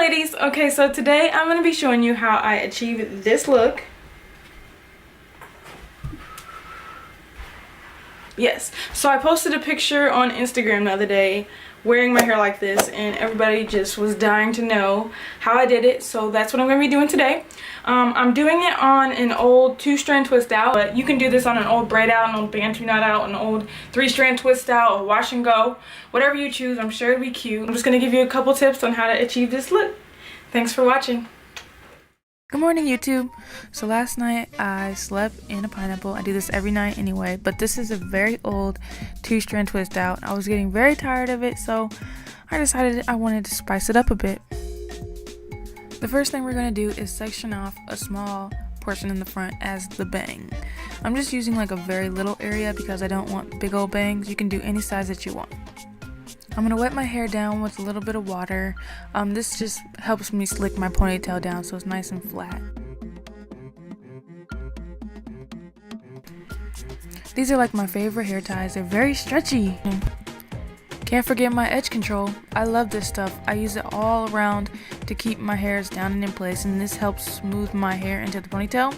ladies. Okay, so today I'm going to be showing you how I achieve this look. Yes, so I posted a picture on Instagram the other day wearing my hair like this, and everybody just was dying to know how I did it. So that's what I'm going to be doing today. I'm doing it on an old 2-strand twist out, but you can do this on an old braid out, an old bantu knot out, an old 3-strand twist out, a wash and go, whatever you choose. I'm sure it'll be cute. I'm just going to give you a couple tips on how to achieve this look. Thanks for watching. Good morning, YouTube. So last night I slept in a pineapple. I do this every night anyway, but this is a very old 2-strand twist out. I was getting very tired of it, so I decided I wanted to spice it up a bit. The first thing we're going to do is section off a small portion in the front as the bang. I'm just using like a very little area because I don't want big old bangs. You can do any size that you want. I'm going to wet my hair down with a little bit of water. This just helps me slick my ponytail down so it's nice and flat. These are like my favorite hair ties. They're very stretchy. Can't forget my edge control. I love this stuff. I use it all around to keep my hairs down and in place, and this helps smooth my hair into the ponytail.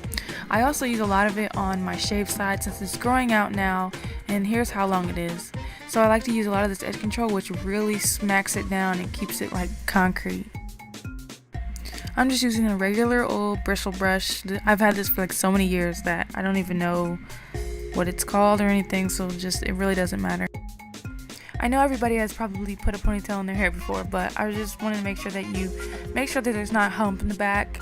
I also use a lot of it on my shaved side since it's growing out now, and here's how long it is. So I like to use a lot of this edge control, which really smacks it down and keeps it like concrete. I'm just using a regular old bristle brush. I've had this for like so many years that I don't even know what it's called or anything, so it really doesn't matter. I know everybody has probably put a ponytail in their hair before, but I just wanted to make sure that there's not a hump in the back.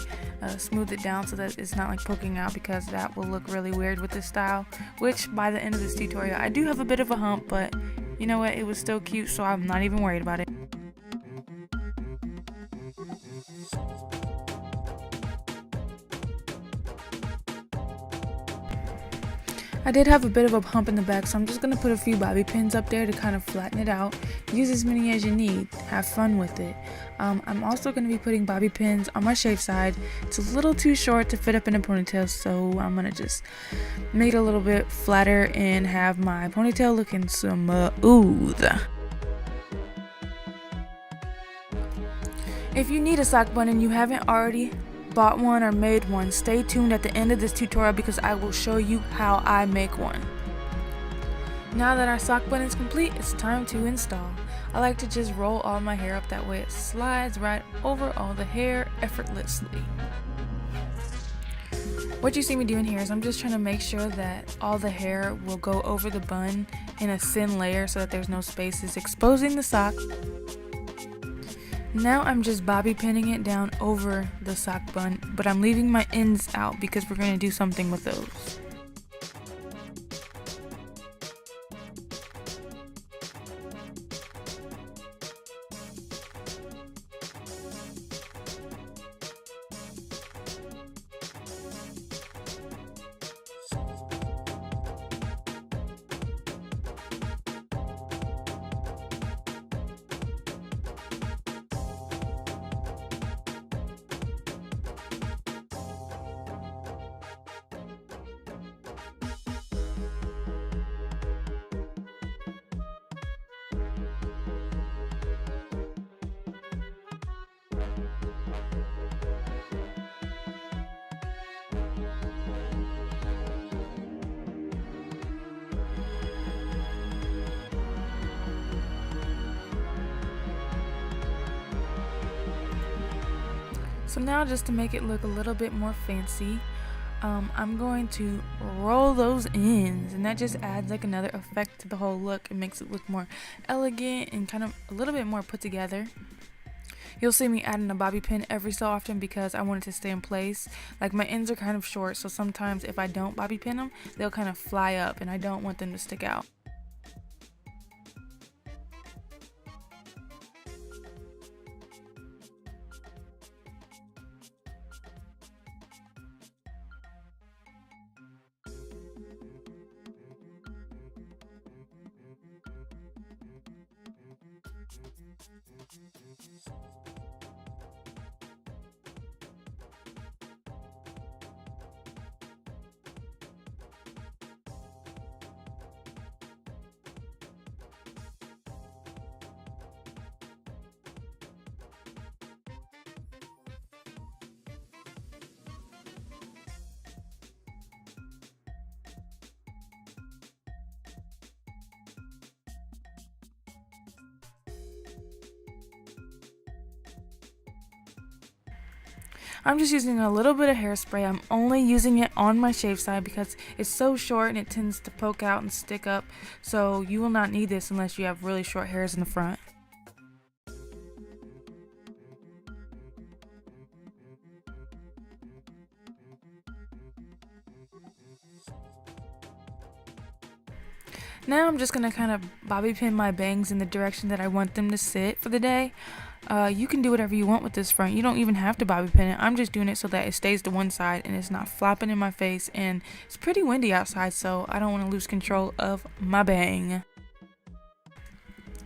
Smooth it down so that it's not like poking out, because that will look really weird with this style, which by the end of this tutorial I do have a bit of a hump, but you know what, it was still cute, so I'm not even worried about it. I did have a bit of a hump in the back, so I'm just going to put a few bobby pins up there to kind of flatten it out. Use as many as you need. Have fun with it. I'm also going to be putting bobby pins on my shave side. It's a little too short to fit up in a ponytail, so I'm going to just make it a little bit flatter and have my ponytail looking smooth. If you need a sock bun and you haven't already bought one or made one, stay tuned at the end of this tutorial because I will show you how I make one. Now that our sock bun is complete, it's time to install. I like to just roll all my hair up, that way it slides right over all the hair effortlessly. What you see me doing here is I'm just trying to make sure that all the hair will go over the bun in a thin layer so that there's no spaces exposing the sock. Now I'm just bobby pinning it down over the sock bun, but I'm leaving my ends out because we're going to do something with those. So now, just to make it look a little bit more fancy, I'm going to roll those ends, and that just adds like another effect to the whole look. It makes it look more elegant and kind of a little bit more put together. You'll see me adding a bobby pin every so often because I want it to stay in place. Like, my ends are kind of short, so sometimes if I don't bobby pin them, they'll kind of fly up, and I don't want them to stick out. I'm just using a little bit of hairspray. I'm only using it on my shave side because it's so short and it tends to poke out and stick up. So you will not need this unless you have really short hairs in the front. Now I'm just going to kind of bobby pin my bangs in the direction that I want them to sit for the day. You can do whatever you want with this front. You don't even have to bobby pin it. I'm just doing it so that it stays to one side and it's not flopping in my face. And it's pretty windy outside, so I don't want to lose control of my bang.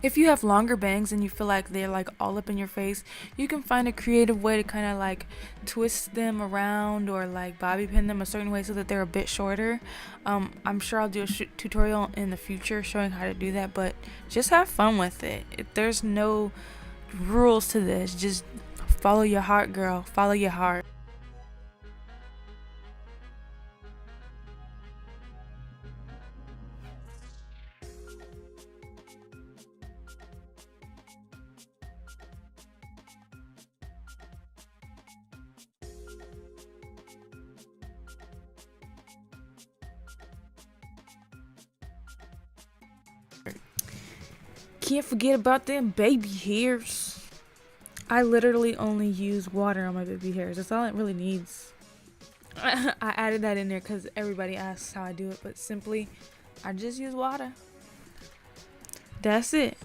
If you have longer bangs and you feel like they're like all up in your face, you can find a creative way to kind of like twist them around or like bobby pin them a certain way so that they're a bit shorter. I'm sure I'll do a tutorial in the future showing how to do that, but just have fun with it. There's no rules to this. Just follow your heart, girl. Follow your heart. Can't forget about them baby hairs. I literally only use water on my baby hairs. That's all it really needs. I added that in there because everybody asks how I do it, but simply, I just use water. That's it.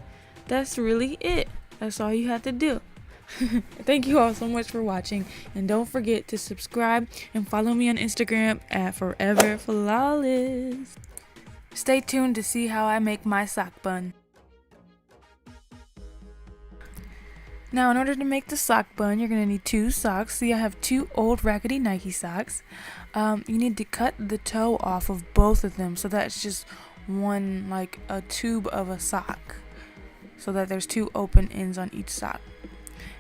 That's really it. That's all you have to do. Thank you all so much for watching, and don't forget to subscribe and follow me on Instagram at Forever Flawless. Stay tuned to see how I make my sock bun. Now, in order to make the sock bun, you're going to need 2 socks. See, I have 2 old raggedy Nike socks. You need to cut the toe off of both of them so that it's just one, like a tube of a sock, so that there's 2 open ends on each sock.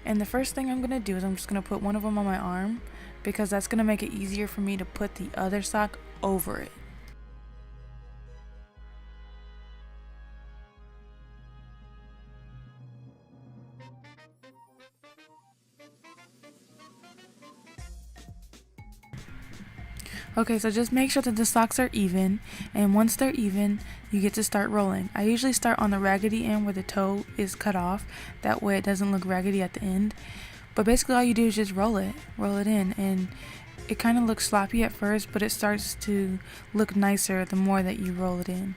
And the first thing I'm going to do is I'm just going to put one of them on my arm because that's going to make it easier for me to put the other sock over it. Okay, so just make sure that the socks are even, and once they're even, you get to start rolling. I usually start on the raggedy end where the toe is cut off, that way it doesn't look raggedy at the end. But basically all you do is just roll it in, and it kind of looks sloppy at first, but it starts to look nicer the more that you roll it in.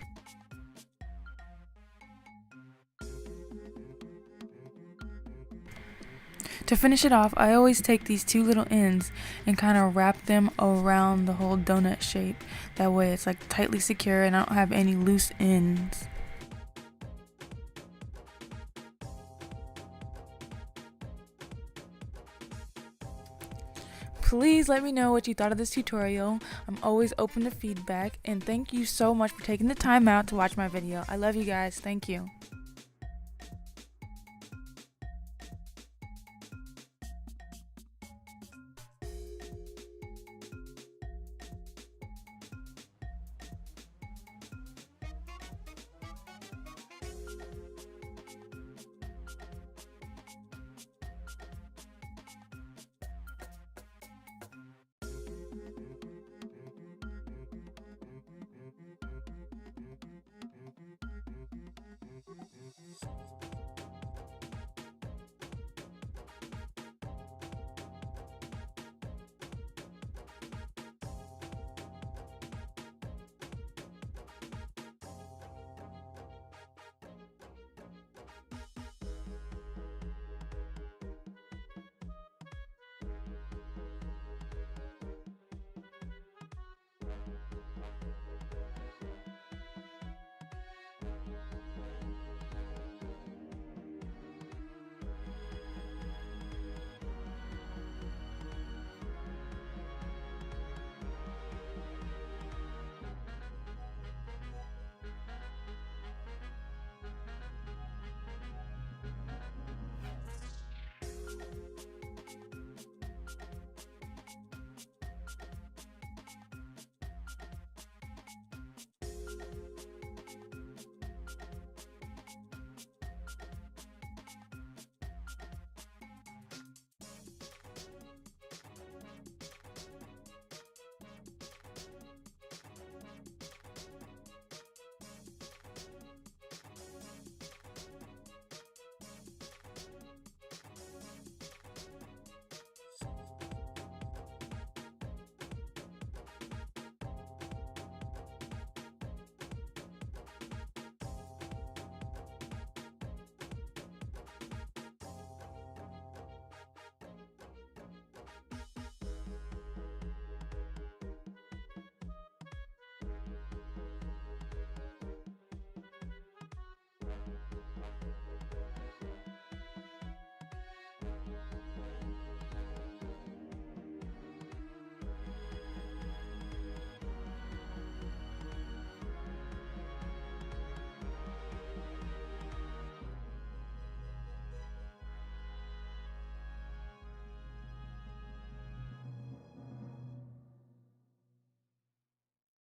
To finish it off, I always take these 2 little ends and kind of wrap them around the whole donut shape. That way it's like tightly secure and I don't have any loose ends. Please let me know what you thought of this tutorial. I'm always open to feedback, and thank you so much for taking the time out to watch my video. I love you guys. Thank you.